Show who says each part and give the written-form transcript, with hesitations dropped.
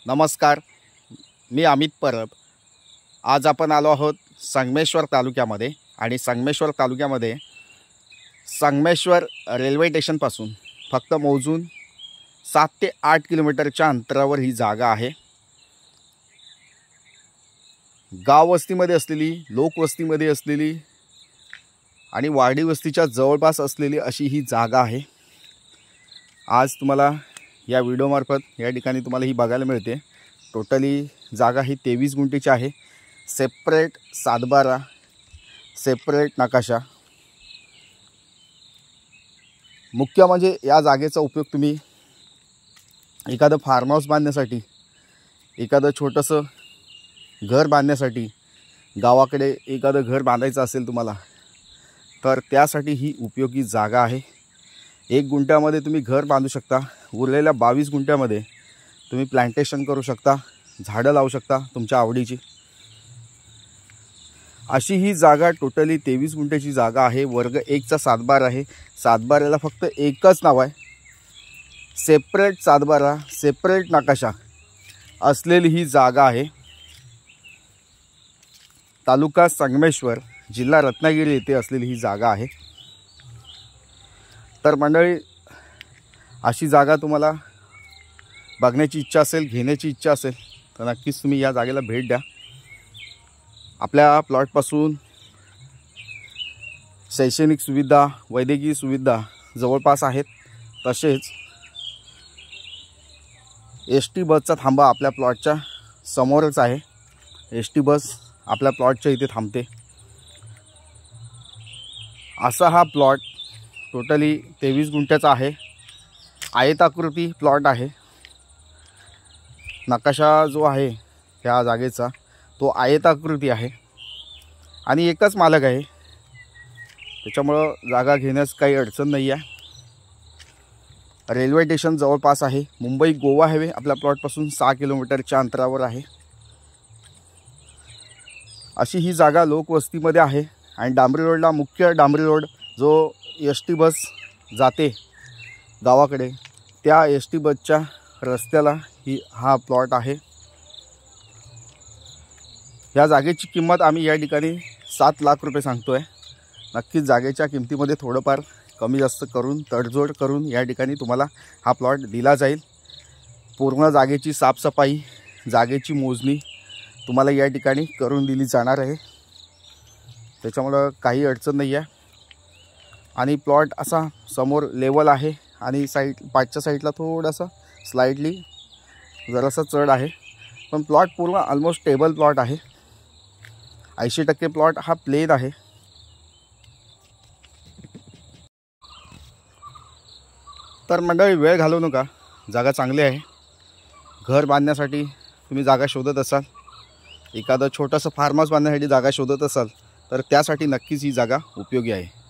Speaker 1: नमस्कार, मी अमित परब। आज आपण आलो आहोत संगमेश्वर तालुक्यामध्ये आणि संगमेश्वर तालुक्यामध्ये संगमेश्वर रेल्वे स्टेशनपासून फक्त मोजून 7 ते 8 किलोमीटरच्या अंतरावर ही जागा आहे। गाव वस्तीमध्ये असलेली, लोकवस्तीमध्ये असलेली आणि वाडी वस्तीच्या जवळपास असलेली अशी ही जागा आहे। आज तुम्हाला या व्हिडिओमार्फत या ठिकाणी तुम्हाला ही बघायला मिळते। टोटली जागा ही 23 गुंठेची आहे। सेपरेट सातबारा, सेपरेट नकाशा। मुख्य म्हणजे या जागेचा उपयोग तुम्ही एखादं फार्म हाऊस बांधण्यासाठी, एखादं छोटंसं घर बांधण्यासाठी, गावाकडे एखादं घर बांधायचं असेल तुम्हाला तर त्यासाठी ही उपयोगी जागा आहे। 1 गुंठ्यामध्ये तुम्ही घर बांधू शकता। उरलेल्या 22 गुंठ्यामध्ये तुम्ही प्लांटेशन करू शकता, झाडं लावू शकता तुमच्या आवडीची। अशी ही जागा टोटली 23 गुंठ्याची जागा आहे। वर्ग 1 चा सातबारा आहे। सातबाऱ्याला फक्त एकच नाव आहे, सेपरेट सातबारा, सेपरेट नकाशा असलेली ही जागा आहे। तालुका संगमेश्वर, जिल्हा रत्नागिरी येथे असलेली ही जागा आहे। तर मंडळी, अशी जागा तुम्हाला बघण्याची इच्छा असेल, घेण्याची इच्छा असेल तर नक्कीच तुम्ही या जागेला भेट द्या। आपल्या प्लॉटपासून शैक्षणिक सुविधा, वैद्यकीय सुविधा जवळपास आहेत। तसेच एसटी बसचा थांबा आपल्या प्लॉटच्या समोरच आहे। एसटी बस आपल्या प्लॉटच्या इथे थांबते। असा हा प्लॉट टोटली 23 गुंठ्याचा आहे। आयताकृती प्लॉट आहे। नकाशा जो आहे त्या जागेचा तो आयताकृती आहे आणि एकच मालक आहे, त्याच्यामुळं जागा घेण्यास काही अडचण नाही आहे। रेल्वे स्टेशन जवळपास आहे। मुंबई गोवा हायवे आपल्या प्लॉटपासून 6 किलोमीटरच्या अंतरावर आहे। अशी ही जागा लोकवस्तीमध्ये आहे आणि डांबरी रोडला, मुख्य डांबरी रोड जो एसटी बस जाते गावाकडे, त्या एसटी बसच्या रस्त्याला हा प्लॉट आहे। या जागेची किंमत आम्ही या ठिकाणी 7 लाख रुपये सांगतोय। नक्कीच जागेच्या किमतीमध्ये थोडंफार कमी जास्त करून, तडजोड करून या ठिकाणी तुम्हाला हा प्लॉट दिला जाईल। पूर्ण जागेची साफसफाई, जागेची मोजणी तुम्हाला या ठिकाणी करून दिली जाणार आहे। त्याच्यामुळं काही अडचण नाही आहे। आणि प्लॉट असा समोर लेवल आहे आणि पाठच्या साईडला थोडासा स्लाइडली जरासा चढ आहे, पण प्लॉट पूर्ण ऑलमोस्ट टेबल प्लॉट आहे। 80% प्लॉट हा प्लेन आहे। तर मंडळी, वेळ घालवू नका, जागा चांगली आहे। घर बांधण्यासाठी तुम्ही जागा शोधत असाल, एखादं छोटंसं फार्म हाऊस बांधण्यासाठी जागा शोधत असाल तर त्यासाठी नक्कीच ही जागा उपयोगी आहे।